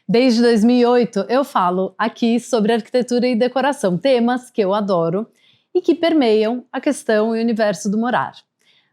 Desde 2008 eu falo aqui sobre arquitetura e decoração, temas que eu adoro e que permeiam a questão e o universo do morar.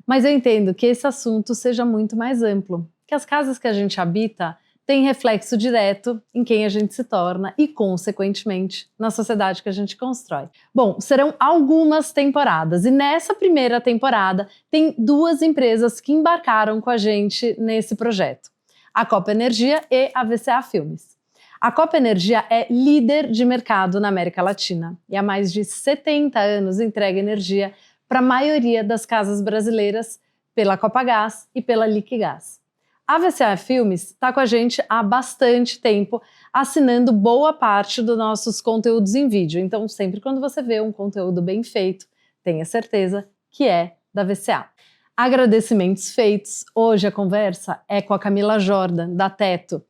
Mas eu entendo que esse assunto seja muito mais amplo, que as casas que a gente habita têm reflexo direto em quem a gente se torna e, consequentemente, na sociedade que a gente constrói. Bom, serão algumas temporadas e nessa primeira temporada tem 2 empresas que embarcaram com a gente nesse projeto. A Copa Energia e a VCA Filmes. A Copa Energia é líder de mercado na América Latina e há mais de 70 anos entrega energia para a maioria das casas brasileiras pela Copagaz e pela Liquigás. A VCA Filmes está com a gente há bastante tempo, assinando boa parte dos nossos conteúdos em vídeo. Então, sempre quando você vê um conteúdo bem feito, tenha certeza que é da VCA. Agradecimentos feitos. Hoje a conversa é com a Camila Jordan, da Teto.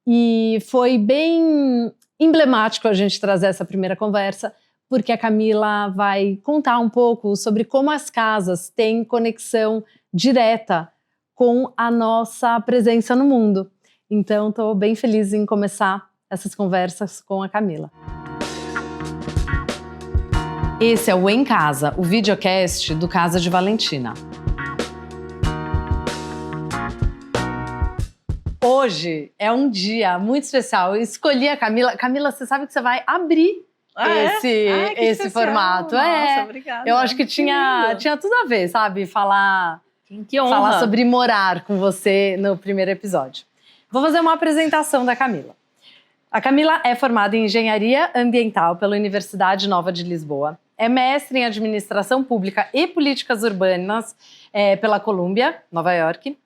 E foi bem emblemático a gente trazer essa primeira conversa, porque a Camila vai contar um pouco sobre como as casas têm conexão direta com a nossa presença no mundo. Então, estou bem feliz em começar essas conversas com a Camila. Esse é o Em Casa, o videocast do Casa de Valentina. Hoje é um dia muito especial. Eu escolhi a Camila. Camila, você sabe que você vai abrir esse formato. Nossa, obrigada. Eu acho que tinha tudo a ver, sabe? Falar sobre morar com você no primeiro episódio. Vou fazer uma apresentação da Camila. A Camila é formada em Engenharia Ambiental pela Universidade Nova de Lisboa. É mestre em Administração Pública e Políticas Urbanas pela Columbia, Nova York.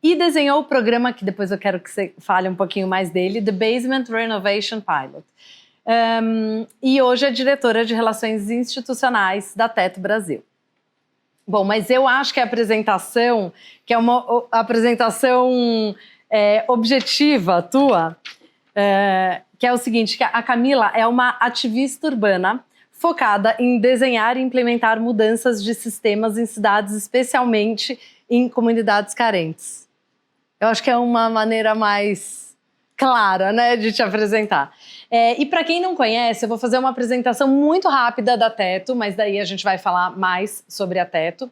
E desenhou o programa, que depois eu quero que você fale um pouquinho mais dele, The Basement Renovation Pilot. E hoje é diretora de Relações Institucionais da Teto Brasil. Bom, mas eu acho que a apresentação, que é uma apresentação objetiva tua, que é o seguinte, que a Camila é uma ativista urbana focada em desenhar e implementar mudanças de sistemas em cidades, especialmente em comunidades carentes. Eu acho que é uma maneira mais clara, né, de te apresentar. E para quem não conhece, eu vou fazer uma apresentação muito rápida da Teto, mas daí a gente vai falar mais sobre a Teto.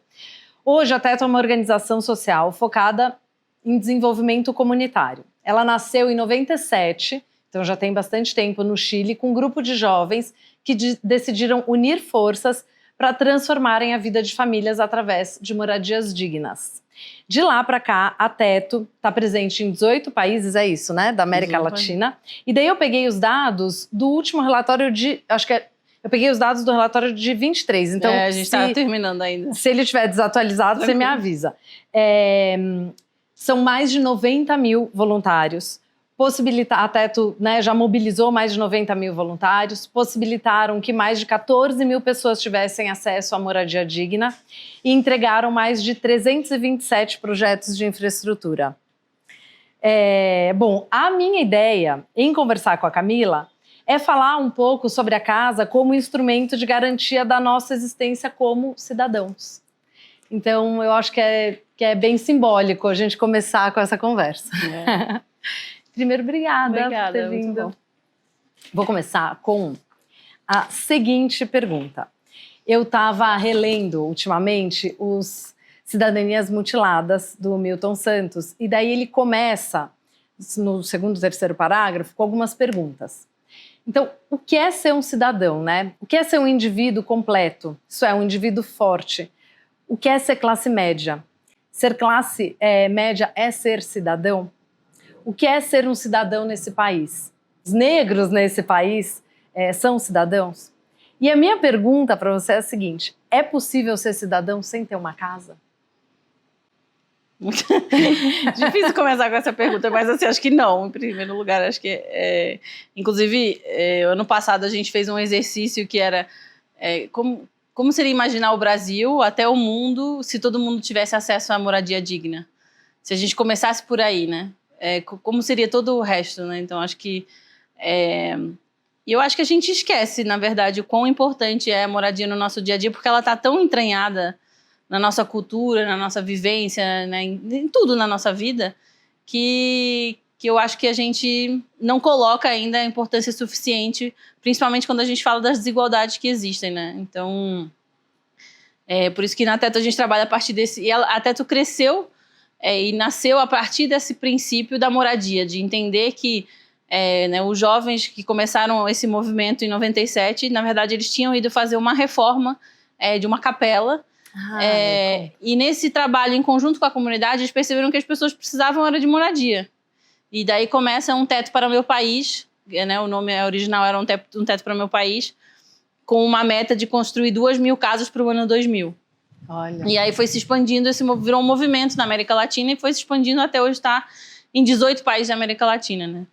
Hoje a Teto é uma organização social focada em desenvolvimento comunitário. Ela nasceu em 97, então já tem bastante tempo, no Chile, com um grupo de jovens que decidiram unir forças para transformarem a vida de famílias através de moradias dignas. De lá para cá, a Teto está presente em 18 países, é isso, né? Da América Latina. E daí eu peguei os dados do último relatório eu peguei os dados do relatório de 23. Então, a gente está terminando ainda. Se ele estiver desatualizado, você me avisa. São mais de 90 mil voluntários. A Teto, né, já mobilizou mais de 90 mil voluntários, possibilitaram que mais de 14 mil pessoas tivessem acesso à moradia digna e entregaram mais de 327 projetos de infraestrutura. Bom, a minha ideia em conversar com a Camila é falar um pouco sobre a casa como instrumento de garantia da nossa existência como cidadãos. Então, eu acho que é bem simbólico a gente começar com essa conversa. Primeiro, obrigada por ter vindo. Vou começar com a seguinte pergunta. Eu estava relendo ultimamente os Cidadanias Mutiladas, do Milton Santos, e daí ele começa, no segundo e terceiro parágrafo, com algumas perguntas. Então, o que é ser um cidadão, né? O que é ser um indivíduo completo? Isso é, um indivíduo forte. O que é ser classe média? Ser classe média é ser cidadão? O que é ser um cidadão nesse país? Os negros nesse país são cidadãos? E a minha pergunta para você é a seguinte: é possível ser cidadão sem ter uma casa? Difícil começar com essa pergunta, mas assim, acho que não. Em primeiro lugar, acho que inclusive, ano passado a gente fez um exercício que era como seria imaginar o Brasil até o mundo se todo mundo tivesse acesso à moradia digna? Se a gente começasse por aí, né? Como seria todo o resto, né? Então, acho que... eu acho que a gente esquece, na verdade, o quão importante é a moradia no nosso dia a dia, porque ela está tão entranhada na nossa cultura, na nossa vivência, né, em tudo na nossa vida, que que eu acho que a gente não coloca ainda a importância suficiente, principalmente quando a gente fala das desigualdades que existem, né? Então, por isso que na Teto a gente trabalha a partir desse... E a Teto cresceu e nasceu a partir desse princípio da moradia, de entender que né, os jovens que começaram esse movimento em 97, na verdade, eles tinham ido fazer uma reforma de uma capela. E nesse trabalho em conjunto com a comunidade, eles perceberam que as pessoas precisavam era de moradia. E daí começa Um Teto para o Meu País, né, o nome original era Um Teto para o Meu País, com uma meta de construir 2.000 casas para o ano 2000. Olha. E aí foi se expandindo, virou um movimento na América Latina e foi se expandindo até hoje estar em 18 países da América Latina, né?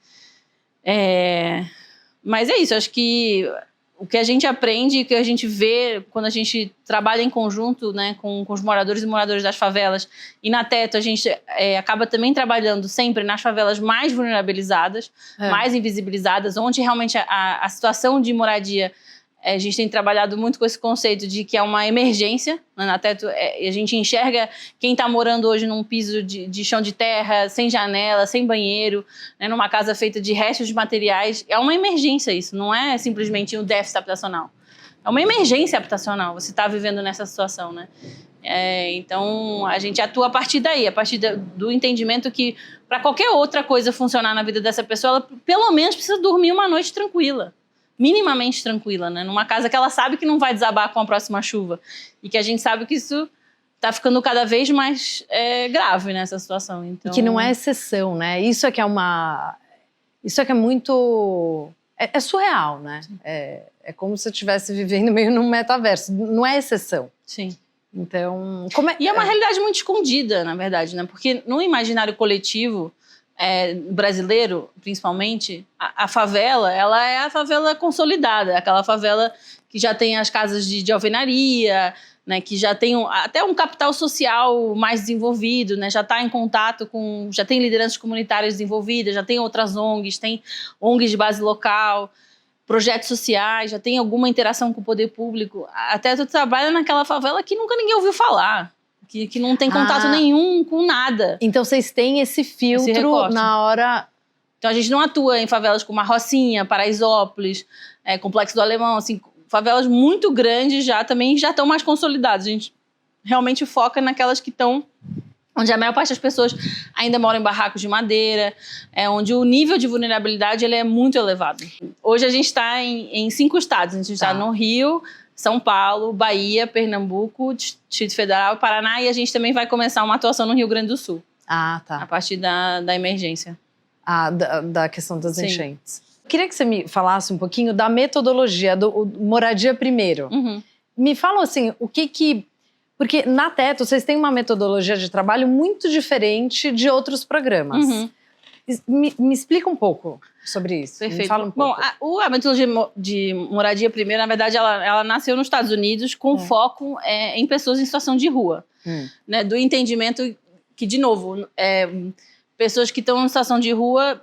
Mas é isso, acho que o que a gente aprende, o que a gente vê quando a gente trabalha em conjunto, né, com os moradores e moradoras das favelas, e na Teto a gente acaba também trabalhando sempre nas favelas mais vulnerabilizadas, mais invisibilizadas, onde realmente a situação de moradia, a gente tem trabalhado muito com esse conceito de que é uma emergência, né, na Teto a gente enxerga quem está morando hoje num piso de chão de terra, sem janela, sem banheiro, né, numa casa feita de restos de materiais. É uma emergência isso, não é simplesmente um déficit habitacional. É uma emergência habitacional, você está vivendo nessa situação, né? Então, a gente atua a partir daí, a partir do entendimento que para qualquer outra coisa funcionar na vida dessa pessoa, ela pelo menos precisa dormir uma noite tranquila. Minimamente tranquila, né? Numa casa que ela sabe que não vai desabar com a próxima chuva. E que a gente sabe que isso tá ficando cada vez mais grave nessa situação. Então... E que não é exceção, né? Isso é que é muito... É surreal, né? É como se eu estivesse vivendo meio num metaverso. Não é exceção. Sim. Então... E é uma realidade muito escondida, na verdade, né? Porque no imaginário coletivo... brasileiro, principalmente, a favela, ela é a favela consolidada, aquela favela que já tem as casas de alvenaria, né, que já tem até um capital social mais desenvolvido, né, já está em contato já tem lideranças comunitárias desenvolvidas, já tem outras ONGs, tem ONGs de base local, projetos sociais, já tem alguma interação com o poder público. Até tu trabalha naquela favela que nunca ninguém ouviu falar. Que não tem contato nenhum com nada. Então vocês têm esse filtro na hora... Então a gente não atua em favelas como a Rocinha, Paraisópolis, Complexo do Alemão, assim, favelas muito grandes já estão mais consolidadas. A gente realmente foca naquelas que estão... onde a maior parte das pessoas ainda mora em barracos de madeira, onde o nível de vulnerabilidade ele é muito elevado. Hoje a gente está em 5 estados. A gente está no Rio... São Paulo, Bahia, Pernambuco, Distrito Federal, Paraná, e a gente também vai começar uma atuação no Rio Grande do Sul. Ah, tá. A partir da emergência. Da questão das enchentes. Queria que você me falasse um pouquinho da metodologia, do Moradia Primeiro. Uhum. Me fala assim, porque na Teto vocês têm uma metodologia de trabalho muito diferente de outros programas. Uhum. Me explica um pouco sobre isso. Perfeito. Me fala um pouco. Bom, a metodologia de Moradia Primeiro, na verdade, ela nasceu nos Estados Unidos com foco em pessoas em situação de rua. Né, do entendimento que, de novo, pessoas que estão em situação de rua,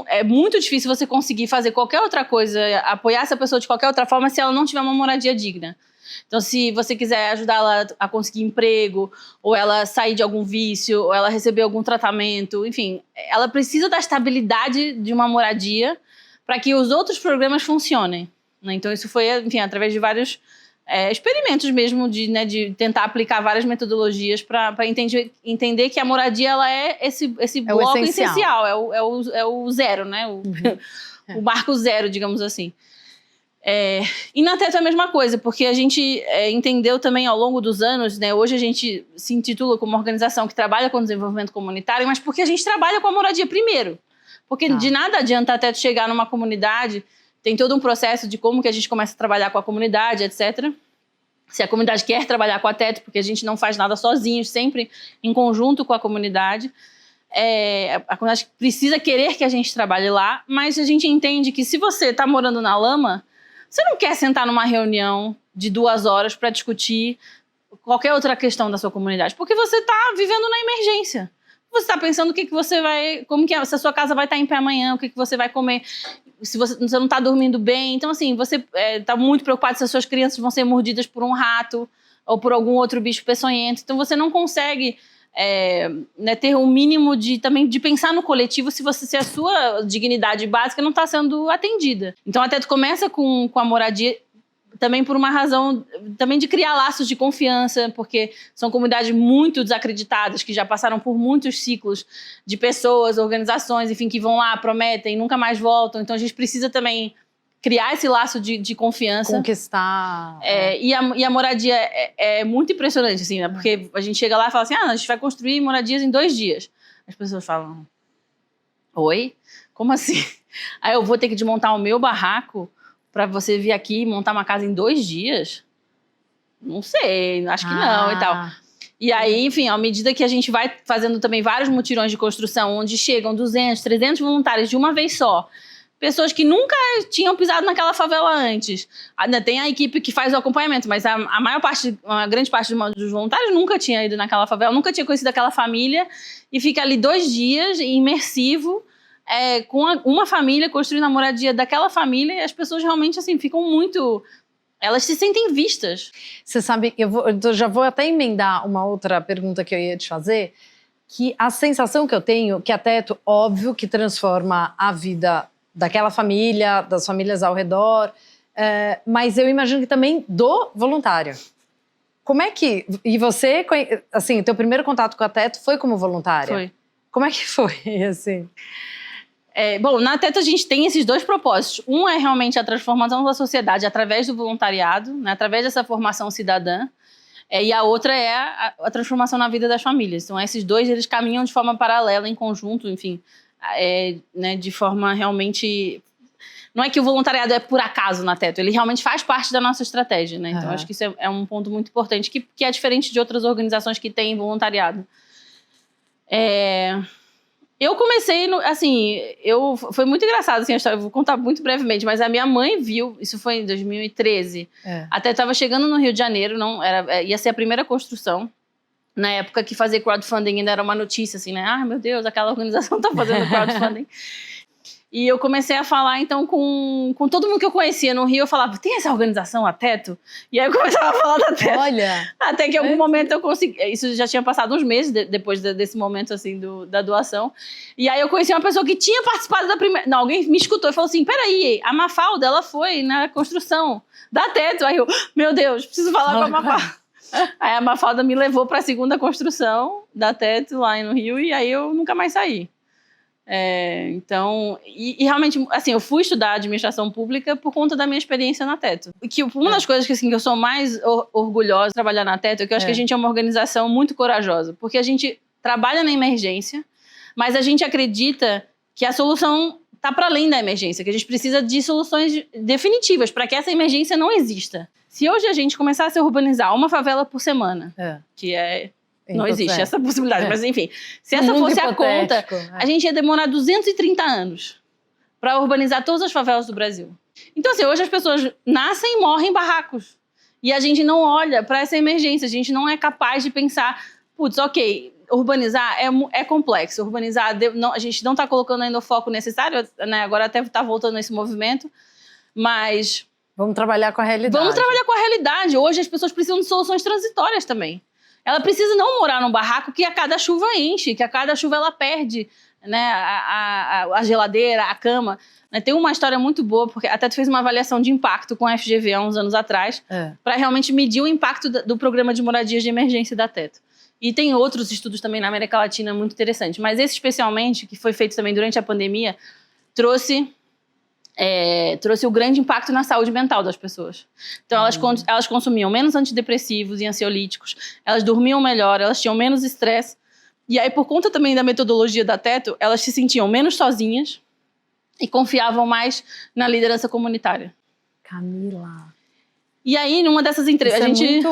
é muito difícil você conseguir fazer qualquer outra coisa, apoiar essa pessoa de qualquer outra forma se ela não tiver uma moradia digna. Então, se você quiser ajudá-la a conseguir emprego, ou ela sair de algum vício, ou ela receber algum tratamento, enfim, ela precisa da estabilidade de uma moradia para que os outros programas funcionem. Né? Então, isso foi, enfim, através de vários experimentos mesmo, de tentar aplicar várias metodologias para entender que a moradia ela é esse bloco essencial, é o zero, né? O marco zero, digamos assim. E na Teto é a mesma coisa, porque a gente entendeu também ao longo dos anos, né, hoje a gente se intitula como uma organização que trabalha com desenvolvimento comunitário, mas porque a gente trabalha com a moradia primeiro. Porque de nada adianta a Teto chegar numa comunidade, tem todo um processo de como que a gente começa a trabalhar com a comunidade, etc. Se a comunidade quer trabalhar com a Teto, porque a gente não faz nada sozinho, sempre em conjunto com a comunidade. A comunidade precisa querer que a gente trabalhe lá, mas a gente entende que se você está morando na lama, você não quer sentar numa reunião de 2 horas para discutir qualquer outra questão da sua comunidade, porque você está vivendo na emergência. Você está pensando o que você vai... se a sua casa vai estar em pé amanhã, o que você vai comer, se você não está dormindo bem. Então, assim, você está muito preocupado se as suas crianças vão ser mordidas por um rato ou por algum outro bicho peçonhento. Então, você não consegue né, ter um mínimo também de pensar no coletivo se a sua dignidade básica não está sendo atendida. Então, a Teto começa com a moradia também por uma razão também de criar laços de confiança, porque são comunidades muito desacreditadas, que já passaram por muitos ciclos de pessoas, organizações, enfim, que vão lá, prometem, nunca mais voltam. Então, a gente precisa também criar esse laço de confiança. Conquistar. E a moradia é muito impressionante, assim, né? Porque a gente chega lá e fala assim, a gente vai construir moradias em 2 dias. As pessoas falam, oi? Como assim? Aí eu vou ter que desmontar o meu barraco para você vir aqui e montar uma casa em 2 dias? Não sei, acho que não e tal. E aí, enfim, à medida que a gente vai fazendo também vários mutirões de construção, onde chegam 200, 300 voluntários de uma vez só, pessoas que nunca tinham pisado naquela favela antes. Tem a equipe que faz o acompanhamento, mas a grande parte dos voluntários nunca tinha ido naquela favela, nunca tinha conhecido aquela família, e fica ali 2 dias imersivo, com uma família, construindo a moradia daquela família, e as pessoas realmente assim, ficam muito... Elas se sentem vistas. Você sabe, eu já vou até emendar uma outra pergunta que eu ia te fazer, que a sensação que eu tenho, que a Teto, óbvio, que transforma a vida daquela família, das famílias ao redor, mas eu imagino que também do voluntário. Como é que... E você, assim, o teu primeiro contato com a Teto foi como voluntária? Foi. Como é que foi, assim? Bom, na Teto a gente tem esses 2 propósitos. Um é realmente a transformação da sociedade através do voluntariado, né, através dessa formação cidadã. E a outra é a transformação na vida das famílias. Então, esses 2, eles caminham de forma paralela, em conjunto, enfim... né, de forma realmente... Não é que o voluntariado é por acaso na Teto, ele realmente faz parte da nossa estratégia, né? Então, acho que isso é um ponto muito importante, que é diferente de outras organizações que têm voluntariado. Eu comecei, foi muito engraçado, assim, a história, eu vou contar muito brevemente, mas a minha mãe viu, isso foi em 2013, até estava chegando no Rio de Janeiro, ia ser a primeira construção, na época que fazer crowdfunding ainda era uma notícia, assim, né? Meu Deus, aquela organização tá fazendo crowdfunding. E eu comecei a falar, então, com todo mundo que eu conhecia no Rio, eu falava, tem essa organização, a Teto? E aí eu começava a falar da Teto. Olha! Até que em algum momento eu consegui... Isso já tinha passado uns meses depois desse momento, assim, da doação. E aí eu conheci uma pessoa que tinha participado da primeira... Não, alguém me escutou e falou assim, peraí, a Mafalda, ela foi na construção da Teto. Aí eu, meu Deus, preciso falar com a Mafalda. Aí a Mafalda me levou para a 2ª construção da Teto lá no Rio, e aí eu nunca mais saí. Então, e realmente, assim, eu fui estudar administração pública por conta da minha experiência na Teto. Que uma das coisas que, assim, que eu sou mais orgulhosa de trabalhar na Teto é que eu acho que a gente é uma organização muito corajosa, porque a gente trabalha na emergência, mas a gente acredita que a solução está para além da emergência, que a gente precisa de soluções definitivas para que essa emergência não exista. Se hoje a gente começasse a urbanizar uma favela por semana, que não existe essa possibilidade, mas enfim, se essa fosse a conta, a gente ia demorar 230 anos para urbanizar todas as favelas do Brasil. Então, assim, hoje as pessoas nascem e morrem em barracos. E a gente não olha para essa emergência, a gente não é capaz de pensar, putz, ok, urbanizar é complexo, urbanizar, a gente não está colocando ainda o foco necessário, né? Agora até está voltando esse movimento, mas... Vamos trabalhar com a realidade. Vamos trabalhar com a realidade. Hoje as pessoas precisam de soluções transitórias também. Ela precisa não morar num barraco que a cada chuva enche, que a cada chuva ela perde, né, a geladeira, a cama. Tem uma história muito boa, porque até tu fez uma avaliação de impacto com a FGV há uns anos atrás, para realmente medir o impacto do programa de moradias de emergência da Teto. E tem outros estudos também na América Latina muito interessantes, mas esse especialmente, que foi feito também durante a pandemia, trouxe o grande impacto na saúde mental das pessoas. Então, elas consumiam menos antidepressivos e ansiolíticos, elas dormiam melhor, elas tinham menos estresse. E aí, por conta também da metodologia da Teto, elas se sentiam menos sozinhas e confiavam mais na liderança comunitária. Camila... E aí, numa dessas entrevistas, a gente...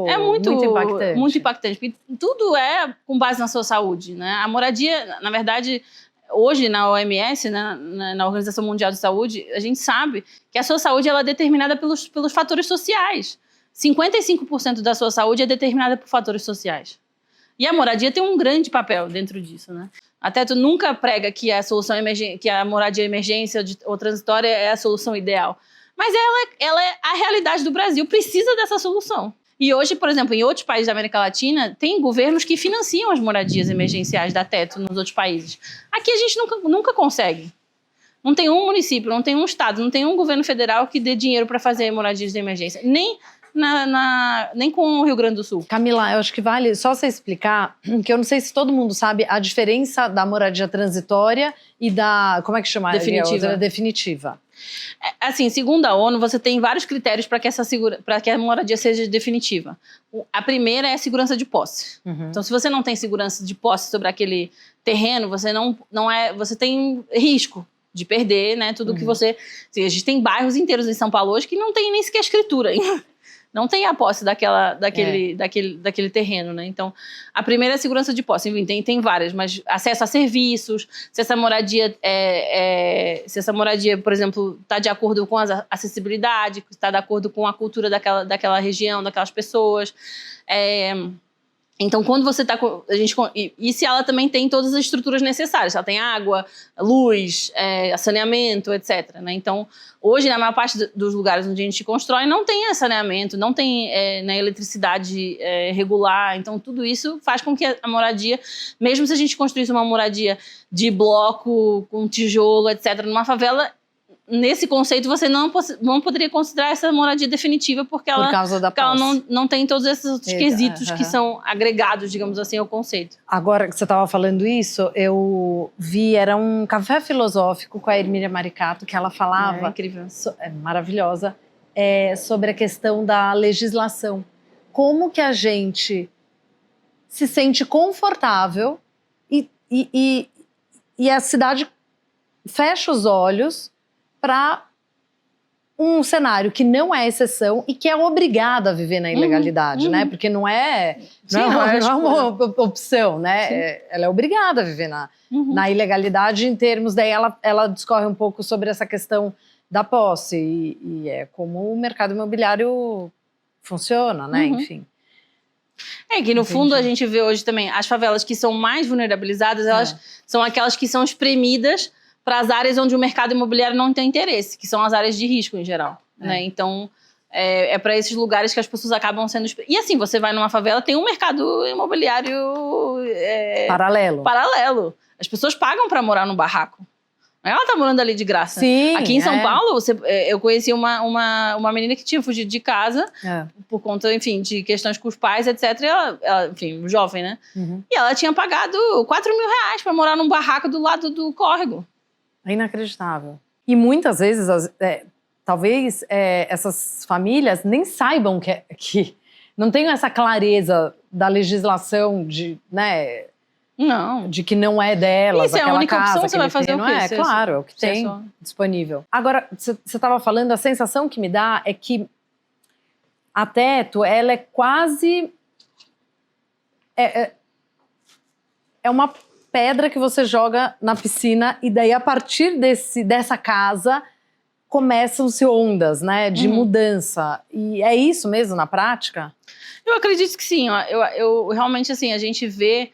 É muito impactante. Muito impactante, porque tudo é com base na sua saúde, né? A moradia, na verdade... Hoje, na OMS, né, na Organização Mundial de Saúde, a gente sabe que a sua saúde ela é determinada pelos fatores sociais. 55% da sua saúde é determinada por fatores sociais. E a moradia tem um grande papel dentro disso, né? A Teto nunca prega que a solução que a moradia emergência ou transitória é a solução ideal. Mas ela é a realidade do Brasil, precisa dessa solução. E hoje, por exemplo, em outros países da América Latina, tem governos que financiam as moradias emergenciais da Teto nos outros países. Aqui a gente nunca consegue. Não tem um município, não tem um estado, não tem um governo federal que dê dinheiro para fazer moradias de emergência. Nem com o Rio Grande do Sul. Camila, eu acho que vale só você explicar, que eu não sei se todo mundo sabe a diferença da moradia transitória e da, como é que chama? Definitiva. Assim, segundo a ONU, você tem vários critérios para que a moradia seja definitiva. A primeira é a segurança de posse. Então, se você não tem segurança de posse sobre aquele terreno, você tem risco de perder, né, tudo que você... Assim, a gente tem bairros inteiros em São Paulo hoje que não tem nem sequer escritura. Não tem a posse daquele terreno, né? Então, a primeira é a segurança de posse. Enfim, tem várias, mas acesso a serviços, se essa moradia, por exemplo, está de acordo com a acessibilidade, está de acordo com a cultura daquela região, daquelas pessoas. Então, quando você está com... E se ela também tem todas as estruturas necessárias, ela tem água, luz, saneamento, etc. Né? Então, hoje, na maior parte dos lugares onde a gente constrói, não tem saneamento, não tem né, eletricidade regular. Então, tudo isso faz com que a moradia, mesmo se a gente construísse uma moradia de bloco, com tijolo, etc., numa favela... Nesse conceito, você não poderia considerar essa moradia definitiva porque ela não tem todos esses outros quesitos que são agregados, digamos assim, ao conceito. Agora que você estava falando isso, eu vi, era um café filosófico com a Hermínia Maricato, que ela falava... incrível. Maravilhosa. Sobre a questão da legislação. Como que a gente se sente confortável e a cidade fecha os olhos para um cenário que não é exceção e que é obrigado a viver na ilegalidade, né? Porque não é uma opção, né? Ela é obrigada a viver na ilegalidade em termos... Daí ela discorre um pouco sobre essa questão da posse e é como o mercado imobiliário funciona, né? Enfim. Que no fundo a gente vê hoje também as favelas que são mais vulnerabilizadas, elas são aquelas que são espremidas para as áreas onde o mercado imobiliário não tem interesse, que são as áreas de risco em geral. Né? Então, é para esses lugares que as pessoas acabam sendo... E assim, você vai numa favela, tem um mercado imobiliário... Paralelo. As pessoas pagam para morar num barraco. Não é ela tá morando ali de graça. Sim, aqui em São Paulo, eu conheci uma menina que tinha fugido de casa por conta, enfim, de questões com os pais, etc. E ela enfim, jovem, né? E ela tinha pagado R$4.000 para morar num barraco do lado do córrego. É inacreditável. E muitas vezes, talvez essas famílias nem saibam que não tenham essa clareza da legislação né, de que não é delas, aquela casa. Isso é a única opção, você vai fazer o quê? Claro, é o que tem disponível. Agora, você estava falando, a sensação que me dá é que a Teto, ela é quase... É uma pedra que você joga na piscina e daí a partir dessa casa começam-se ondas, né, de mudança. E é isso mesmo na prática? Eu acredito que sim. Eu realmente, assim, a gente vê...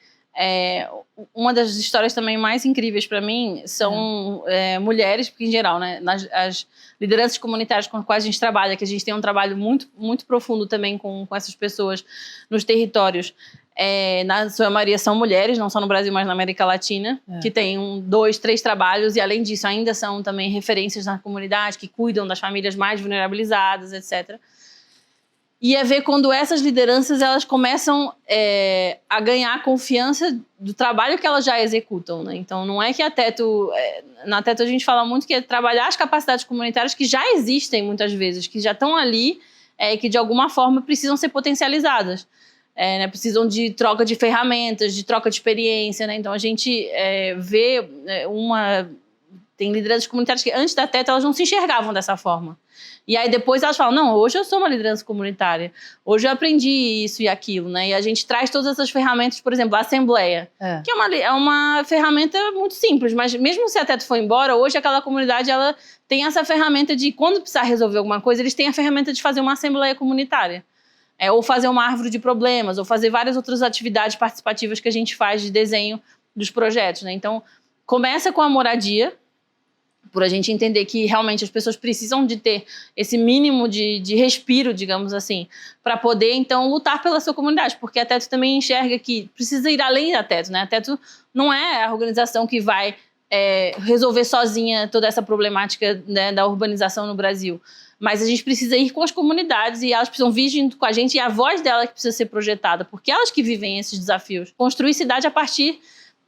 uma das histórias também mais incríveis para mim são mulheres, porque em geral, né, as lideranças comunitárias com as quais a gente trabalha, que a gente tem um trabalho muito, muito profundo também com essas pessoas nos territórios, na sua maioria são mulheres, não só no Brasil, mas na América Latina, que tem 2, 3 trabalhos e além disso ainda são também referências na comunidade, que cuidam das famílias mais vulnerabilizadas, etc. E ver quando essas lideranças elas começam a ganhar confiança do trabalho que elas já executam, né? Então não é que a Teto... na Teto a gente fala muito que é trabalhar as capacidades comunitárias que já existem muitas vezes, que já estão ali, que de alguma forma precisam ser potencializadas. Né, precisam de troca de ferramentas, de troca de experiência, né? Então a gente vê tem lideranças comunitárias que antes da Teto elas não se enxergavam dessa forma. E aí depois elas falam, não, hoje eu sou uma liderança comunitária, hoje eu aprendi isso e aquilo, né? E a gente traz todas essas ferramentas, por exemplo, a Assembleia, que é uma ferramenta muito simples, mas mesmo se a Teto for embora, hoje aquela comunidade ela tem essa ferramenta de, quando precisar resolver alguma coisa, eles têm a ferramenta de fazer uma Assembleia comunitária. Ou fazer uma árvore de problemas, ou fazer várias outras atividades participativas que a gente faz de desenho dos projetos, né? Então, começa com a moradia, por a gente entender que realmente as pessoas precisam de ter esse mínimo de respiro, digamos assim, para poder, então, lutar pela sua comunidade, porque a Teto também enxerga que precisa ir além da Teto, né? A Teto não é a organização que vai resolver sozinha toda essa problemática, né, da urbanização no Brasil, mas a gente precisa ir com as comunidades e elas precisam vir junto com a gente, e a voz dela que precisa ser projetada, porque elas que vivem esses desafios. Construir cidade a partir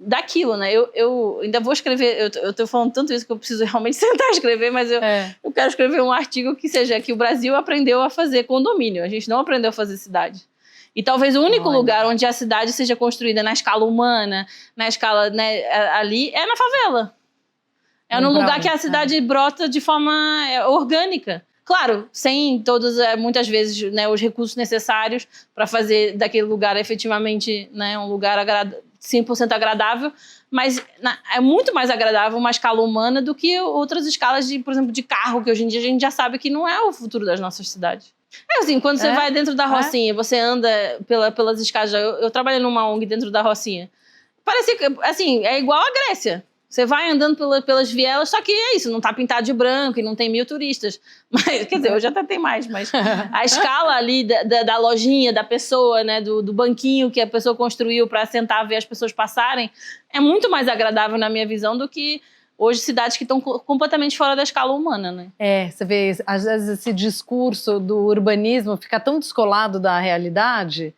daquilo, né? Eu ainda vou escrever, eu tô falando tanto isso que eu preciso realmente sentar e escrever, mas eu quero escrever um artigo que seja que o Brasil aprendeu a fazer condomínio, a gente não aprendeu a fazer cidade. E talvez o único lugar onde a cidade seja construída na escala humana, na escala, né, ali, é na favela. É no lugar que a cidade brota de forma orgânica. Claro, sem todos, muitas vezes, né, os recursos necessários para fazer daquele lugar efetivamente, né, um lugar 100% agradável, mas é muito mais agradável uma escala humana do que outras escalas, por exemplo, de carro, que hoje em dia a gente já sabe que não é o futuro das nossas cidades. Assim, quando você vai dentro da Rocinha, você anda pelas escadas, eu trabalhei numa ONG dentro da Rocinha, parece que, assim, é igual a Grécia. Você vai andando pelas vielas, só que é isso, não tá pintado de branco e não tem 1000 turistas. Mas, quer dizer, hoje até tem mais, mas a escala ali da lojinha, da pessoa, né, do banquinho que a pessoa construiu para sentar, ver as pessoas passarem, é muito mais agradável na minha visão do que hoje cidades que estão completamente fora da escala humana, né? Você vê, às vezes esse discurso do urbanismo fica tão descolado da realidade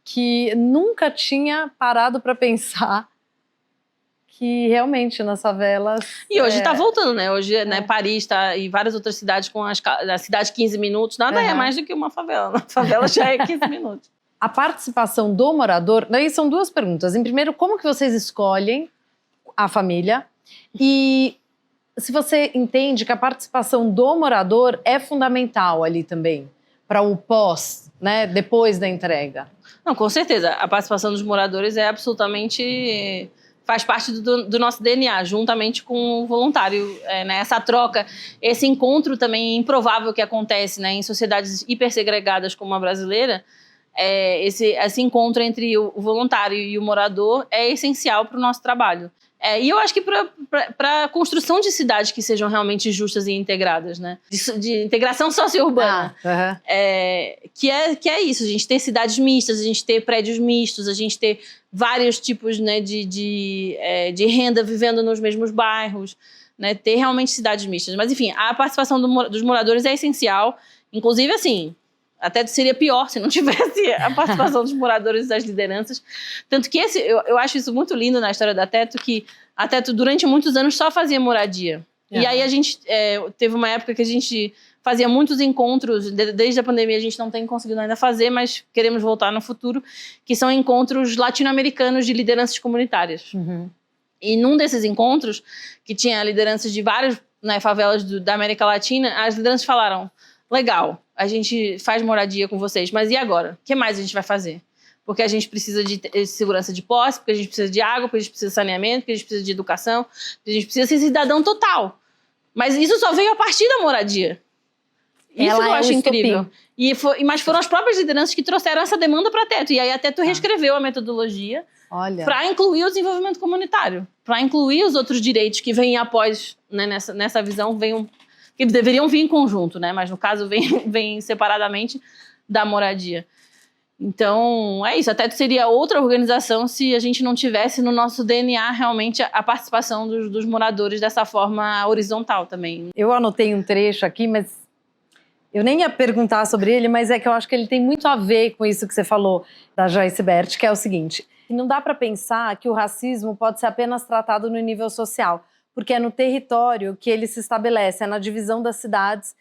que nunca tinha parado para pensar que realmente nas favelas... E hoje está voltando, né? Hoje, né, Paris e várias outras cidades com a cidade 15 minutos, nada é mais do que uma favela. A favela já é 15 minutos. A participação do morador... Daí são duas perguntas. Em primeiro, como que vocês escolhem a família? E se você entende que a participação do morador é fundamental ali também, para o pós, né, depois da entrega. Não, com certeza. A participação dos moradores é absolutamente... faz parte do nosso DNA, juntamente com o voluntário, né? Essa troca, esse encontro também improvável que acontece, né, em sociedades hipersegregadas como a brasileira, esse encontro entre o voluntário e o morador é essencial para o nosso trabalho. E eu acho que para a construção de cidades que sejam realmente justas e integradas, né? De integração socio-urbana. Que é isso, a gente ter cidades mistas, a gente ter prédios mistos, a gente ter vários tipos, né, de renda vivendo nos mesmos bairros, né? Ter realmente cidades mistas. Mas, enfim, a participação dos moradores é essencial. Inclusive, assim, até seria pior se não tivesse a participação dos moradores e das lideranças. Tanto que eu acho isso muito lindo na história da Teto, que a Teto, durante muitos anos, só fazia moradia. E aí a gente teve uma época que a gente fazia muitos encontros, desde a pandemia a gente não tem conseguido ainda fazer, mas queremos voltar no futuro, que são encontros latino-americanos de lideranças comunitárias. E num desses encontros, que tinha lideranças de várias, né, favelas da América Latina, as lideranças falaram: legal, a gente faz moradia com vocês, mas e agora? O que mais a gente vai fazer? Porque a gente precisa de segurança de posse, porque a gente precisa de água, porque a gente precisa de saneamento, porque a gente precisa de educação, porque a gente precisa ser cidadão total. Mas isso só veio a partir da moradia. Isso eu acho incrível. Mas foram as próprias lideranças que trouxeram essa demanda para a Teto. E aí a Teto reescreveu a metodologia para incluir o desenvolvimento comunitário, para incluir os outros direitos que vêm após, né, nessa visão, que deveriam vir em conjunto, né? Mas no caso vem separadamente da moradia. Então, é isso. A Teto seria outra organização se a gente não tivesse no nosso DNA realmente a participação dos moradores dessa forma horizontal também. Eu anotei um trecho aqui, mas eu nem ia perguntar sobre ele, mas é que eu acho que ele tem muito a ver com isso que você falou da Joyce Bert, que é o seguinte: não dá para pensar que o racismo pode ser apenas tratado no nível social, porque é no território que ele se estabelece, é na divisão das cidades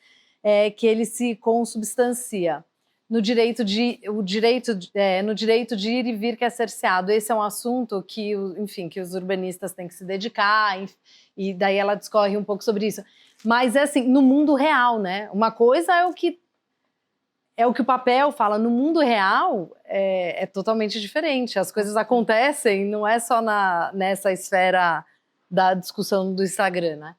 que ele se consubstancia. No direito de ir e vir que é cerceado. Esse é um assunto que, enfim, que os urbanistas têm que se dedicar, e daí ela discorre um pouco sobre isso. Mas é assim, no mundo real, né? Uma coisa é o que o papel fala. No mundo real é totalmente diferente. As coisas acontecem, não é só nessa esfera da discussão do Instagram, né?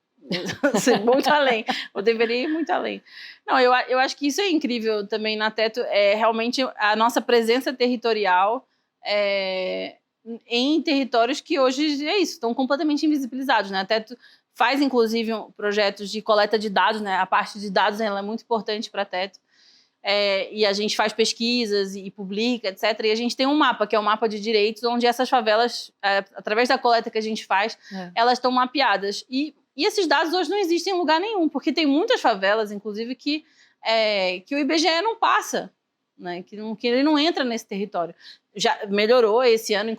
Muito além, eu deveria ir muito além. Não, eu acho que isso é incrível também na Teto, realmente a nossa presença territorial em territórios que hoje estão completamente invisibilizados, né? A Teto faz, inclusive, projetos de coleta de dados, né? A parte de dados ela é muito importante para a Teto. E a gente faz pesquisas e publica, etc. E a gente tem um mapa, que é o mapa de direitos, onde essas favelas, através da coleta que a gente faz, elas estão mapeadas. E esses dados hoje não existem em lugar nenhum, porque tem muitas favelas, inclusive, que o IBGE não passa, né? Que ele não entra nesse território. Já melhorou esse ano,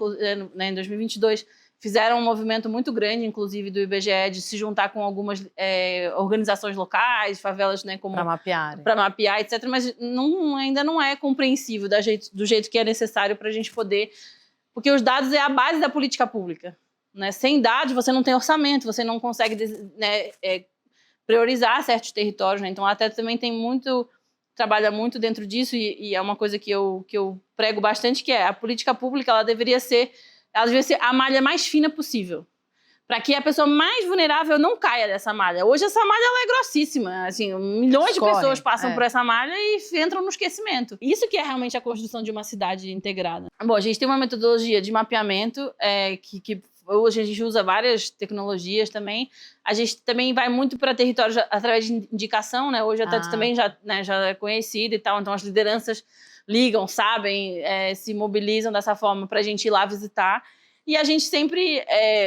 né, em 2022, fizeram um movimento muito grande, inclusive, do IBGE, de se juntar com algumas organizações locais, favelas, né, como para mapear, etc. Mas ainda não é compreensível do jeito que é necessário para a gente poder... Porque os dados é a base da política pública. Né? Sem dados, você não tem orçamento, você não consegue, né, priorizar certos territórios. Né? Então, a Teto também trabalha muito dentro disso, e é uma coisa que eu prego bastante, que é a política pública, ela deveria ser a malha mais fina possível, para que a pessoa mais vulnerável não caia dessa malha. Hoje essa malha ela é grossíssima, assim, milhões de pessoas passam por essa malha e entram no esquecimento. Isso que é realmente a construção de uma cidade integrada. Bom, a gente tem uma metodologia de mapeamento que hoje a gente usa várias tecnologias também. A gente também vai muito para territórios através de indicação, né? Hoje a Teto também já é conhecida e tal, então as lideranças ligam, sabem, se mobilizam dessa forma para a gente ir lá visitar. E a gente sempre,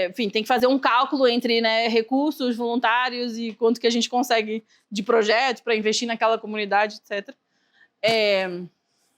enfim, tem que fazer um cálculo entre, né, recursos, voluntários e quanto que a gente consegue de projeto para investir naquela comunidade, etc.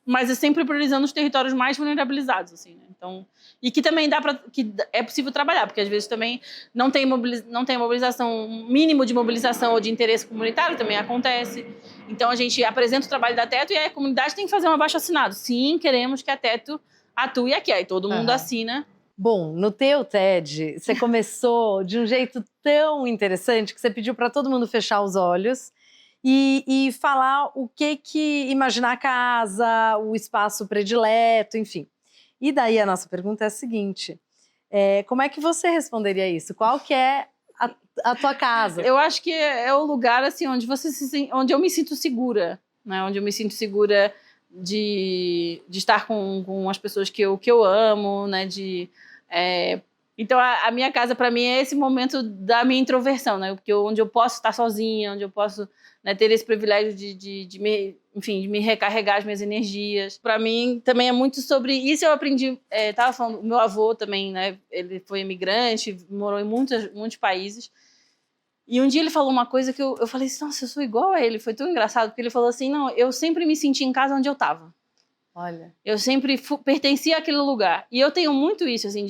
Mas é sempre priorizando os territórios mais vulnerabilizados, assim, né? Então, e que também que é possível trabalhar, porque às vezes também não tem mobilização, um mínimo de mobilização ou de interesse comunitário também acontece. Então a gente apresenta o trabalho da Teto e a comunidade tem que fazer um abaixo-assinado. Sim, queremos que a Teto atue aqui. Aí todo mundo assina. Bom, no teu TED, você começou de um jeito tão interessante que você pediu para todo mundo fechar os olhos e falar o que imaginar a casa, o espaço predileto, enfim. E daí a nossa pergunta é a seguinte: como é que você responderia isso? Qual que é a tua casa? Eu acho que é o lugar assim onde eu me sinto segura, né? Onde eu me sinto segura de estar com as pessoas que eu amo, né? Então a minha casa para mim é esse momento da minha introversão, né? Porque onde eu posso estar sozinha, onde eu posso, né, ter esse privilégio de me recarregar as minhas energias. Para mim também é muito sobre isso. Eu aprendi, tava falando, meu avô também, né? Ele foi imigrante, morou em muitos países. E um dia ele falou uma coisa que eu falei assim, nossa, eu sou igual a ele. Foi tão engraçado, porque ele falou assim, não, eu sempre me senti em casa onde eu estava. Olha. Eu sempre pertencia àquele lugar. E eu tenho muito isso, assim,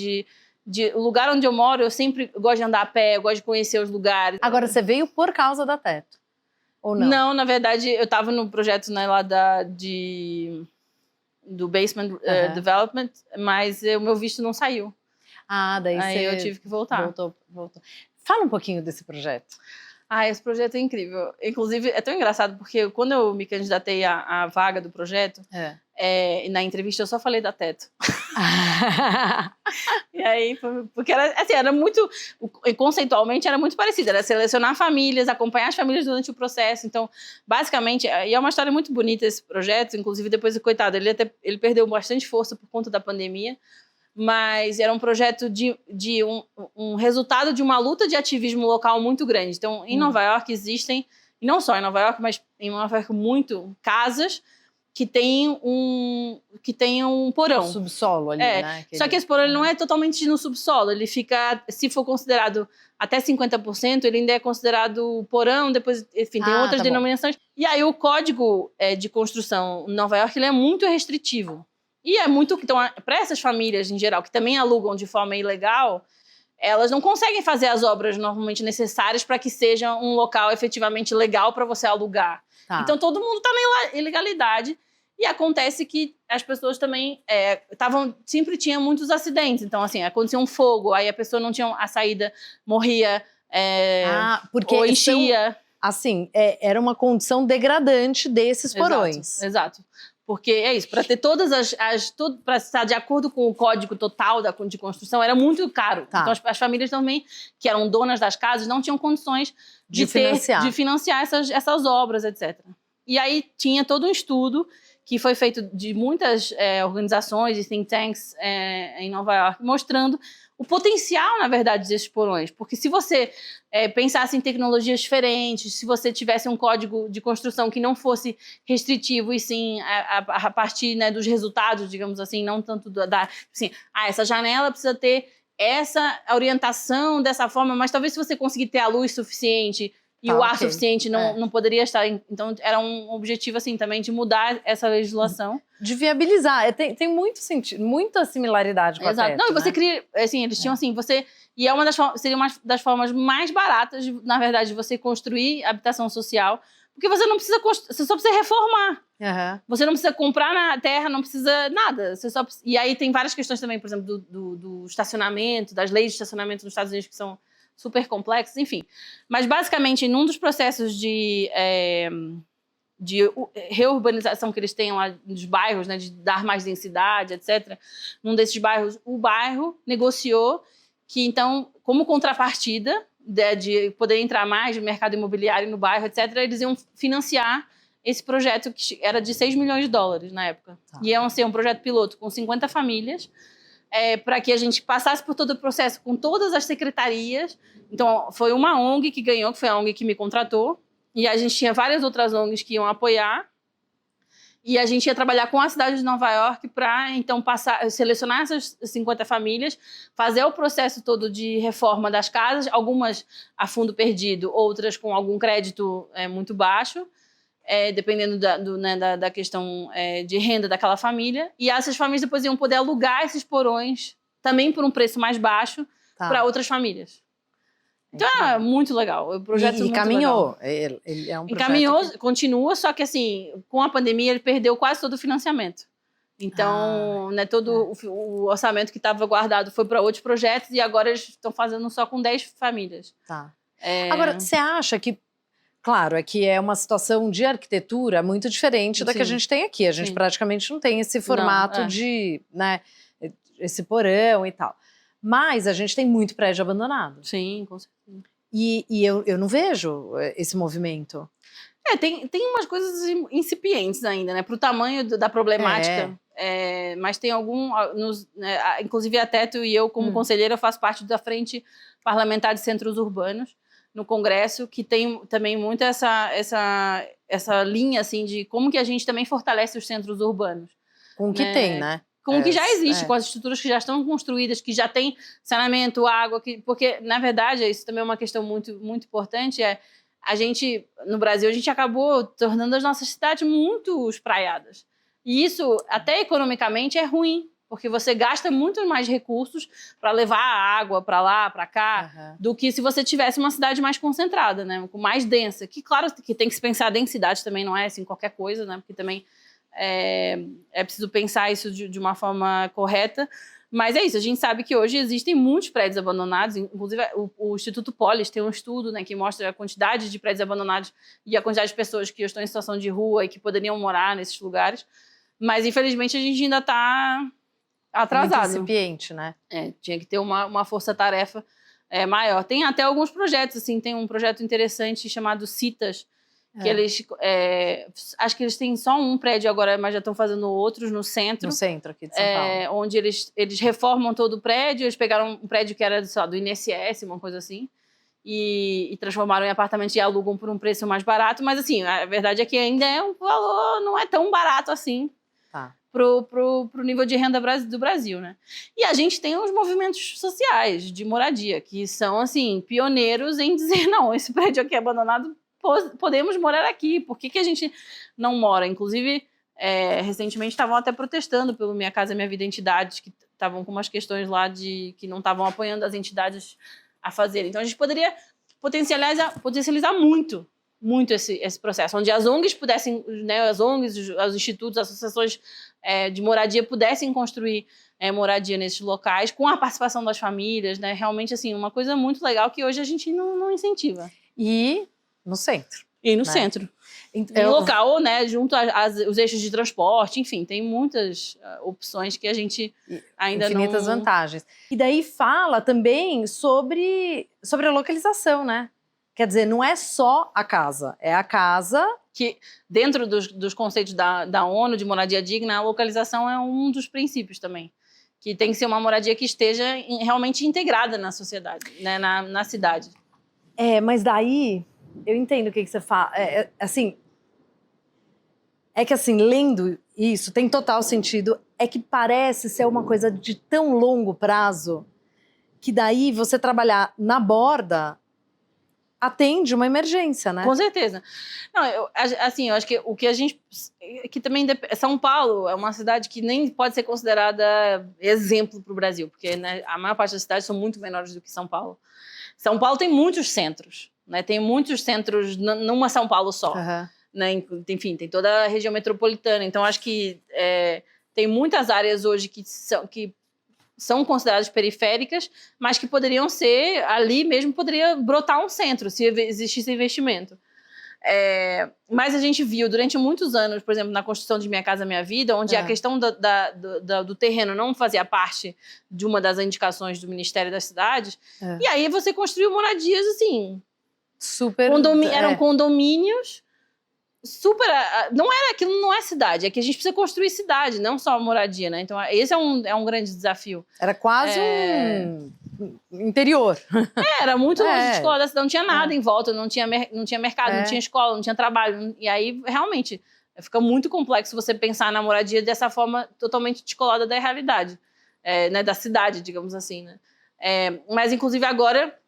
o lugar onde eu moro, eu sempre gosto de andar a pé, eu gosto de conhecer os lugares. Agora, você veio por causa da Teto? Ou não? Não, na verdade, eu estava no projeto, né, lá do Basement Development, mas o meu visto não saiu. Daí aí eu tive que voltar. Voltou. Fala um pouquinho desse projeto. Esse projeto é incrível. Inclusive, é tão engraçado, porque quando eu me candidatei à vaga do projeto, na entrevista eu só falei da Teto. E aí, porque era muito, conceitualmente era muito parecido, era selecionar famílias, acompanhar as famílias durante o processo. Então, basicamente, e é uma história muito bonita esse projeto, inclusive depois, coitado, ele perdeu bastante força por conta da pandemia, mas era um projeto de um resultado de uma luta de ativismo local muito grande. Então, em Nova York existem, e não só em Nova York, mas em Nova York casas que tem um porão. Um subsolo ali, né? Só que esse porão ele não é totalmente no subsolo, ele fica, se for considerado até 50%, ele ainda é considerado porão, depois, enfim, tem outras denominações. E aí o código de construção em Nova York ele é muito restritivo. E é muito... Então, para essas famílias, em geral, que também alugam de forma ilegal, elas não conseguem fazer as obras normalmente necessárias para que seja um local efetivamente legal para você alugar. Então, todo mundo está na ilegalidade. E acontece que as pessoas também sempre tinha muitos acidentes. Então, assim, acontecia um fogo, aí a pessoa não tinha a saída, morria, porque ou enchia. Assim, era uma condição degradante desses porões. Exato. Porque é isso, para ter todas para estar de acordo com o código total de construção, era muito caro. Então as famílias também, que eram donas das casas, não tinham condições de financiar essas obras, etc. E aí tinha todo um estudo que foi feito de muitas organizações e think tanks em Nova York, mostrando o potencial, na verdade, desses porões. Porque se você pensasse em tecnologias diferentes, se você tivesse um código de construção que não fosse restritivo e sim a partir, né, dos resultados, digamos assim, não tanto assim, essa janela precisa ter essa orientação dessa forma, mas talvez se você conseguir ter a luz suficiente e o ar suficiente não poderia estar. Então, era um objetivo, assim, também de mudar essa legislação. De viabilizar. Tem muito sentido, muita similaridade com a teto, Não, e você né? cria, assim, eles tinham assim, e seria uma das formas mais baratas, na verdade, de você construir habitação social, porque você não precisa, você só precisa reformar. Uhum. Você não precisa comprar na terra, não precisa nada. E aí tem várias questões também, por exemplo, do estacionamento, das leis de estacionamento nos Estados Unidos que são super complexos, enfim. Mas, basicamente, num dos processos de reurbanização que eles têm lá nos bairros, né, de dar mais densidade, etc., num desses bairros, o bairro negociou que, então, como contrapartida de poder entrar mais no mercado imobiliário no bairro, etc., eles iam financiar esse projeto que era de $6 milhões na época. Tá. E ia ser um projeto piloto com 50 famílias, para que a gente passasse por todo o processo com todas as secretarias. Então, foi uma ONG que ganhou, que foi a ONG que me contratou, e a gente tinha várias outras ONGs que iam apoiar, e a gente ia trabalhar com a cidade de Nova York para, então, selecionar essas 50 famílias, fazer o processo todo de reforma das casas, algumas a fundo perdido, outras com algum crédito muito baixo, dependendo da questão de renda daquela família. E essas famílias depois iam poder alugar esses porões, também por um preço mais baixo, para outras famílias. Então, é muito legal. O projeto muito caminhou. Legal. Ele é um projeto caminhou, continua, só que, assim, com a pandemia, ele perdeu quase todo o financiamento. Então, né, todo o orçamento que estava guardado foi para outros projetos e agora eles estão fazendo só com 10 famílias. Tá. Agora, você acha que... Claro, aqui é uma situação de arquitetura muito diferente da que a gente tem aqui. A gente praticamente não tem esse formato de, né, esse porão e tal. Mas a gente tem muito prédio abandonado. Sim, com certeza. E eu não vejo esse movimento. Tem umas coisas incipientes ainda, né? Para o tamanho da problemática. Mas tem inclusive a Teto e eu, como conselheira, eu faço parte da Frente Parlamentar de Centros Urbanos no Congresso, que tem também muito essa linha, assim, de como que a gente também fortalece os centros urbanos. Com o que tem, né? Com o que já existe, com as estruturas que já estão construídas, que já tem saneamento, água, porque, na verdade, isso também é uma questão muito, muito importante, a gente, no Brasil, a gente acabou tornando as nossas cidades muito espraiadas. E isso, até economicamente, é ruim, porque você gasta muito mais recursos para levar a água para lá, para cá, do que se você tivesse uma cidade mais concentrada, né? Mais densa. Que, claro, que tem que se pensar a densidade também, não é assim qualquer coisa, né? Porque também é preciso pensar isso de uma forma correta. Mas é isso, a gente sabe que hoje existem muitos prédios abandonados, inclusive o Instituto Polis tem um estudo, né, que mostra a quantidade de prédios abandonados e a quantidade de pessoas que estão em situação de rua e que poderiam morar nesses lugares. Mas, infelizmente, a gente ainda está atrasado. Muito incipiente, né? Tinha que ter uma força-tarefa maior. Tem até alguns projetos, assim, tem um projeto interessante chamado Citas, que eles, acho que eles têm só um prédio agora, mas já estão fazendo outros no centro. No centro aqui de São Paulo. Onde eles reformam todo o prédio, eles pegaram um prédio que era do INSS, uma coisa assim, e transformaram em apartamento e alugam por um preço mais barato, mas assim, a verdade é que ainda é um valor, não é tão barato assim. Pro nível de renda do Brasil, né? E a gente tem os movimentos sociais de moradia, que são, assim, pioneiros em dizer, não, esse prédio aqui é abandonado, podemos morar aqui, por que a gente não mora? Inclusive, recentemente estavam até protestando pelo Minha Casa Minha Vida Entidades, que estavam com umas questões lá que não estavam apoiando as entidades a fazer. Então, a gente poderia potencializar muito esse processo, onde as ONGs pudessem, né, as ONGs, os institutos, as associações de moradia pudessem construir moradia nesses locais, com a participação das famílias, né? Realmente, assim, uma coisa muito legal que hoje a gente não incentiva. E no centro. E no centro. Em local, né, junto aos eixos de transporte, enfim, tem muitas opções que a gente ainda infinitas vantagens. E daí fala também sobre a localização, né? Quer dizer, não é só a casa, é a casa que dentro dos conceitos da ONU de moradia digna, a localização é um dos princípios também. Que tem que ser uma moradia que esteja realmente integrada na sociedade, né, na cidade. Mas daí, eu entendo o que você fala. Assim, lendo isso, tem total sentido. É que parece ser uma coisa de tão longo prazo que daí você trabalhar na borda atende uma emergência, né? Com certeza. Não, eu acho que o que a gente... que também São Paulo é uma cidade que nem pode ser considerada exemplo para o Brasil, porque, né, a maior parte das cidades são muito menores do que São Paulo. São Paulo tem muitos centros, né? Tem muitos centros numa São Paulo só. Uhum. Né? Enfim, tem toda a região metropolitana. Então, acho que tem muitas áreas hoje que são consideradas periféricas, mas que poderiam ser, ali mesmo poderia brotar um centro, se existisse investimento. Mas a gente viu durante muitos anos, por exemplo, na construção de Minha Casa Minha Vida, onde a questão do terreno não fazia parte de uma das indicações do Ministério das Cidades, e aí você construiu moradias assim... Super... Eram condomínios... super... Aquilo não é cidade, é que a gente precisa construir cidade, não só moradia, né? Então, esse é um grande desafio. Era quase um interior. Era muito longe de escola da cidade, não tinha nada em volta, não tinha mercado, não tinha escola, não tinha trabalho. E aí, realmente, fica muito complexo você pensar na moradia dessa forma totalmente descolada da realidade, né? Da cidade, digamos assim, né? Mas, inclusive, agora,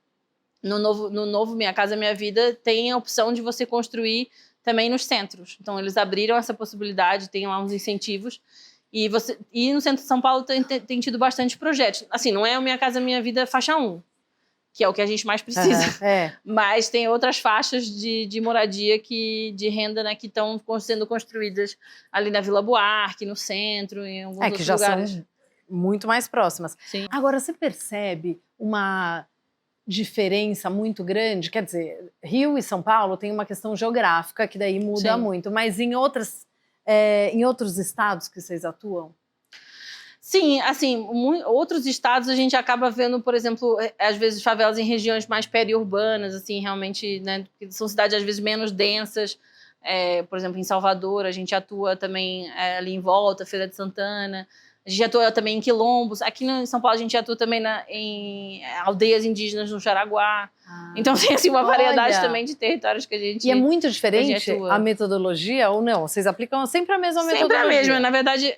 no novo Minha Casa Minha Vida, tem a opção de você construir também nos centros. Então, eles abriram essa possibilidade, tem lá uns incentivos. E no centro de São Paulo tem tido bastante projetos. Assim, não é o Minha Casa Minha Vida faixa 1, que é o que a gente mais precisa. Mas tem outras faixas de moradia, de renda, né, que estão sendo construídas ali na Vila Buarque, no centro, em alguns outros que já lugares. São muito mais próximas. Sim. Agora, você percebe uma diferença muito grande? Quer dizer, Rio e São Paulo tem uma questão geográfica que daí muda muito, mas em outros estados que vocês atuam? Sim, assim, outros estados a gente acaba vendo, por exemplo, às vezes favelas em regiões mais periurbanas, assim, realmente, né, são cidades às vezes menos densas. Por exemplo, em Salvador a gente atua também ali em volta, Feira de Santana. A gente atua também em quilombos. Aqui em São Paulo a gente atua também em aldeias indígenas no Jaraguá. Então tem assim, uma variedade também de territórios que a gente... E é muito diferente a metodologia ou não? Vocês aplicam sempre a mesma metodologia? Sempre a mesma. Na verdade,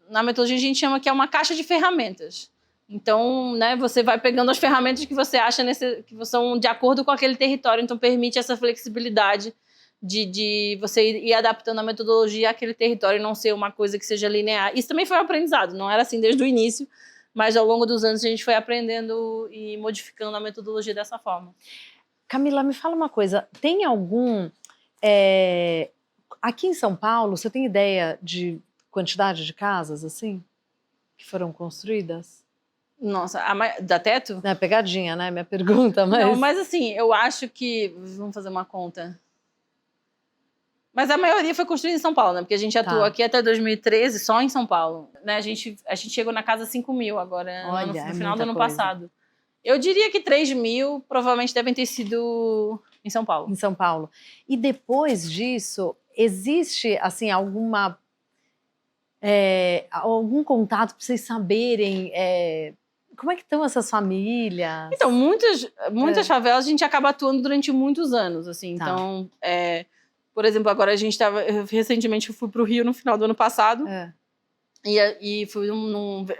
na metodologia a gente chama que é uma caixa de ferramentas. Então, né, você vai pegando as ferramentas que você acha que são de acordo com aquele território. Então permite essa flexibilidade de você ir adaptando a metodologia àquele território e não ser uma coisa que seja linear. Isso também foi um aprendizado, não era assim desde o início, mas ao longo dos anos a gente foi aprendendo e modificando a metodologia dessa forma. Camila, me fala uma coisa, tem algum... aqui em São Paulo, você tem ideia de quantidade de casas, assim, que foram construídas? Nossa, da teto? É pegadinha, né, minha pergunta, mas... Não, mas assim, eu acho que... Vamos fazer uma conta... Mas a maioria foi construída em São Paulo, né? Porque a gente atuou aqui até 2013 só em São Paulo. Né? A gente chegou na casa 5.000 agora, no final do ano passado. Eu diria que 3.000 provavelmente devem ter sido em São Paulo. Em São Paulo. E depois disso, existe, assim, algum contato para vocês saberem como é que estão essas famílias? Então, muitas favelas a gente acaba atuando durante muitos anos, assim. Tá. Então, por exemplo, agora recentemente eu fui para o Rio no final do ano passado e fui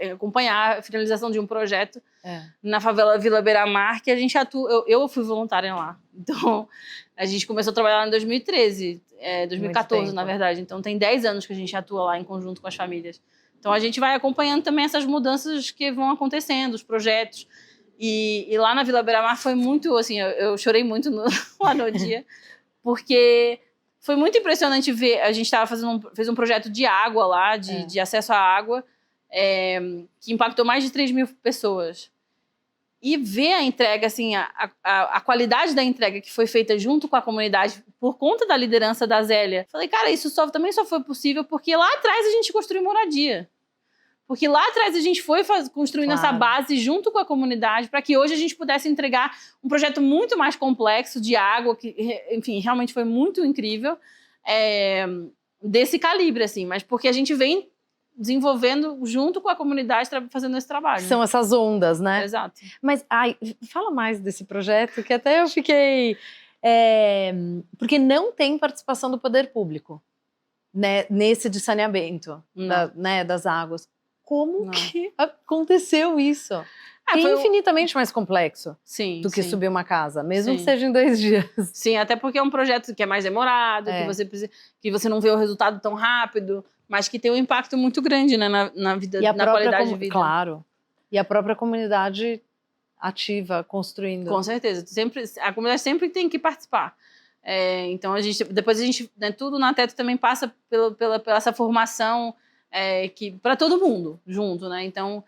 acompanhar a finalização de um projeto na favela Vila Beira-Mar, que a gente atua, eu fui voluntária lá. Então, a gente começou a trabalhar lá em 2013, 2014 na verdade. Então, tem 10 anos que a gente atua lá em conjunto com as famílias. Então, a gente vai acompanhando também essas mudanças que vão acontecendo, os projetos. E lá na Vila Beira-Mar foi muito, assim, eu chorei muito lá no dia, porque... Foi muito impressionante ver, a gente fez um projeto de água lá, de acesso à água, que impactou mais de 3.000 pessoas. E ver a entrega, assim, a qualidade da entrega que foi feita junto com a comunidade, por conta da liderança da Zélia. Falei, cara, isso também só foi possível porque lá atrás a gente construiu moradia. Porque lá atrás a gente foi construindo essa base junto com a comunidade para que hoje a gente pudesse entregar um projeto muito mais complexo de água, que, enfim, realmente foi muito incrível, desse calibre, assim. Mas porque a gente vem desenvolvendo junto com a comunidade, fazendo esse trabalho. São essas ondas, né? Exato. Mas, fala mais desse projeto, que até eu fiquei... porque não tem participação do poder público, né, nesse de saneamento das águas. Como que aconteceu isso? É infinitamente mais complexo do que subir uma casa, mesmo que seja em 2 dias. Sim, até porque é um projeto que é mais demorado, que você não vê o resultado tão rápido, mas que tem um impacto muito grande, né, na vida, na qualidade de vida. Claro. E a própria comunidade ativa, construindo. Com certeza. A comunidade sempre tem que participar. Então, depois a gente, né, tudo na Teto também passa pela essa formação para todo mundo junto, né? Então,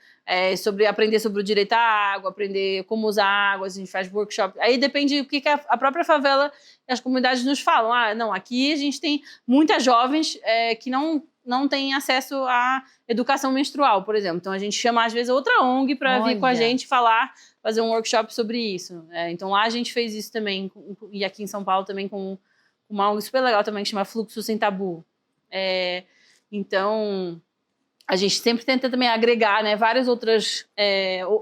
aprender sobre o direito à água, aprender como usar a água, a gente faz workshop. Aí depende do que a própria favela e as comunidades nos falam. Não, aqui a gente tem muitas jovens que não têm acesso à educação menstrual, por exemplo. Então, a gente chama, às vezes, outra ONG para vir com a gente fazer um workshop sobre isso. Então, lá a gente fez isso também, e aqui em São Paulo também com uma ONG super legal também, que chama Fluxo Sem Tabu. Então, a gente sempre tenta também agregar, né, várias outras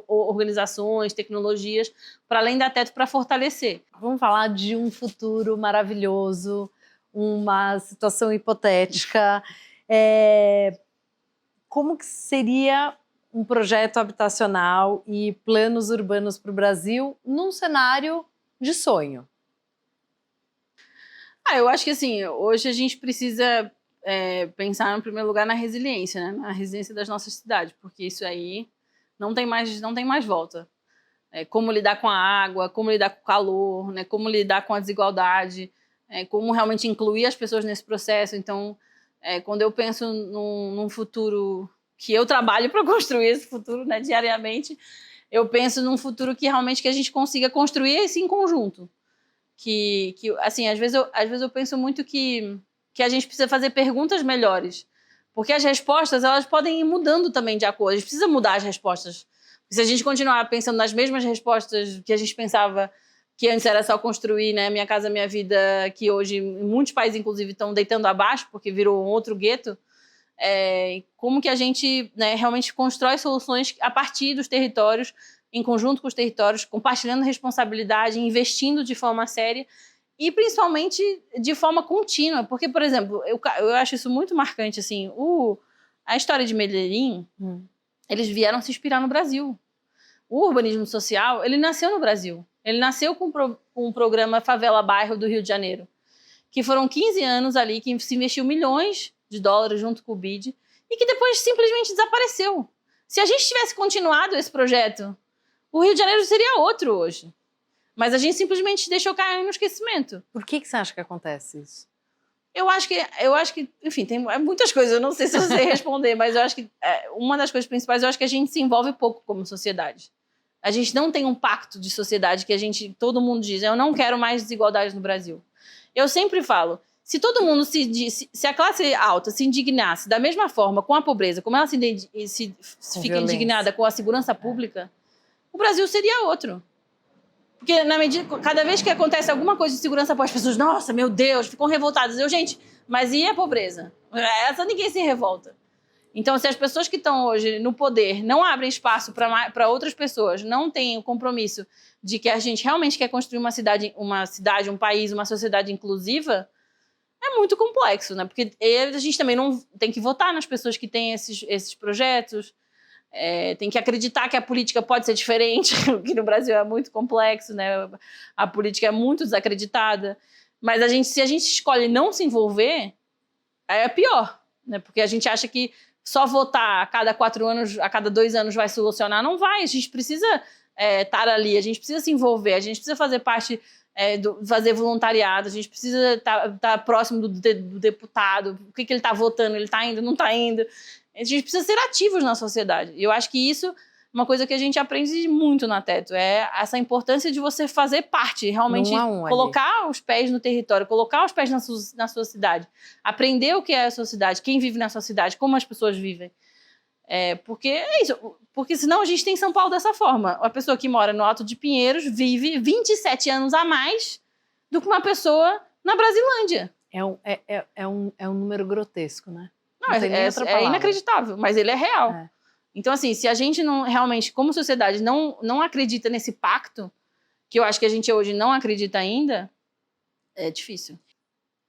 organizações, tecnologias, para além da Teto, para fortalecer. Vamos falar de um futuro maravilhoso, uma situação hipotética. Como que seria um projeto habitacional e planos urbanos para o Brasil num cenário de sonho? Eu acho que assim, hoje a gente precisa pensar, em primeiro lugar, na resiliência, né? Na resiliência das nossas cidades, porque isso aí não tem mais volta. Como lidar com a água, como lidar com o calor, né? Como lidar com a desigualdade, como realmente incluir as pessoas nesse processo. Então, quando eu penso num futuro que eu trabalho para construir esse futuro, né, diariamente, eu penso num futuro que realmente que a gente consiga construir esse em conjunto. Que assim, às vezes eu penso muito que a gente precisa fazer perguntas melhores, porque as respostas elas podem ir mudando também de acordo. A gente precisa mudar as respostas. Se a gente continuar pensando nas mesmas respostas que a gente pensava que antes era só construir, né, Minha Casa Minha Vida, que hoje em muitos países inclusive estão deitando abaixo porque virou um outro gueto, como que a gente, né, realmente constrói soluções a partir dos territórios, em conjunto com os territórios, compartilhando responsabilidade, investindo de forma séria e principalmente de forma contínua. Porque, por exemplo, eu acho isso muito marcante, assim, a história de Medellín, eles vieram se inspirar no Brasil. O urbanismo social, ele nasceu no Brasil. Ele nasceu com um programa Favela Bairro do Rio de Janeiro, que foram 15 anos ali, que se investiu milhões de dólares junto com o BID, e que depois simplesmente desapareceu. Se a gente tivesse continuado esse projeto, o Rio de Janeiro seria outro hoje. Mas a gente simplesmente deixou cair no esquecimento. Por que você acha que acontece isso? Eu acho que, enfim, tem muitas coisas, eu não sei se eu sei responder, mas eu acho que uma das coisas principais, eu acho que a gente se envolve pouco como sociedade. A gente não tem um pacto de sociedade que todo mundo diz, eu não quero mais desigualdade no Brasil. Eu sempre falo, se todo mundo se a classe alta se indignasse da mesma forma com a pobreza, como ela se fica indignada com a segurança pública, o Brasil seria outro. Porque cada vez que acontece alguma coisa de segurança pública, as pessoas, nossa, meu Deus, ficam revoltadas. Gente, mas e a pobreza? Essa ninguém se revolta. Então, se as pessoas que estão hoje no poder não abrem espaço para outras pessoas, não têm o compromisso de que a gente realmente quer construir uma cidade, um país, uma sociedade inclusiva, é muito complexo, né? Porque a gente também não tem que votar nas pessoas que têm esses projetos, tem que acreditar que a política pode ser diferente, o que no Brasil é muito complexo, né? A política é muito desacreditada, mas se a gente escolhe não se envolver, é pior, né? Porque a gente acha que só votar a cada 4 anos, a cada 2 anos vai solucionar, não vai, a gente precisa estar ali, a gente precisa se envolver, a gente precisa fazer parte, fazer voluntariado, a gente precisa estar próximo do deputado, o que ele está votando, ele está indo, não está indo. A gente precisa ser ativos na sociedade. E eu acho que isso é uma coisa que a gente aprende muito na Teto, essa importância de você fazer parte, realmente colocar os pés no território, colocar os pés na sua cidade, aprender o que é a sua cidade, quem vive na sua cidade, como as pessoas vivem. Porque é isso. Porque senão a gente tem São Paulo dessa forma. A pessoa que mora no Alto de Pinheiros vive 27 anos a mais do que uma pessoa na Brasilândia. É um número grotesco, né? Não, é inacreditável, mas ele é real. Então, assim, se a gente não realmente, como sociedade, não acredita nesse pacto, que eu acho que a gente hoje não acredita ainda, é difícil.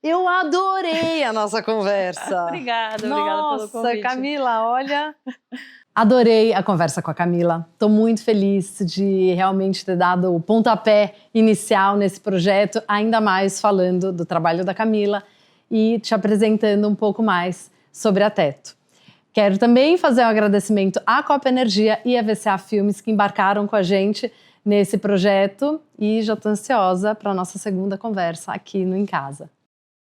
Eu adorei a nossa conversa. Obrigada pelo convite. Nossa, Camila, olha... Adorei a conversa com a Camila. Estou muito feliz de realmente ter dado o pontapé inicial nesse projeto, ainda mais falando do trabalho da Camila e te apresentando um pouco mais sobre a Teto. Quero também fazer um agradecimento à Copa Energia e à VCA Filmes que embarcaram com a gente nesse projeto e já estou ansiosa para a nossa segunda conversa aqui no Em Casa.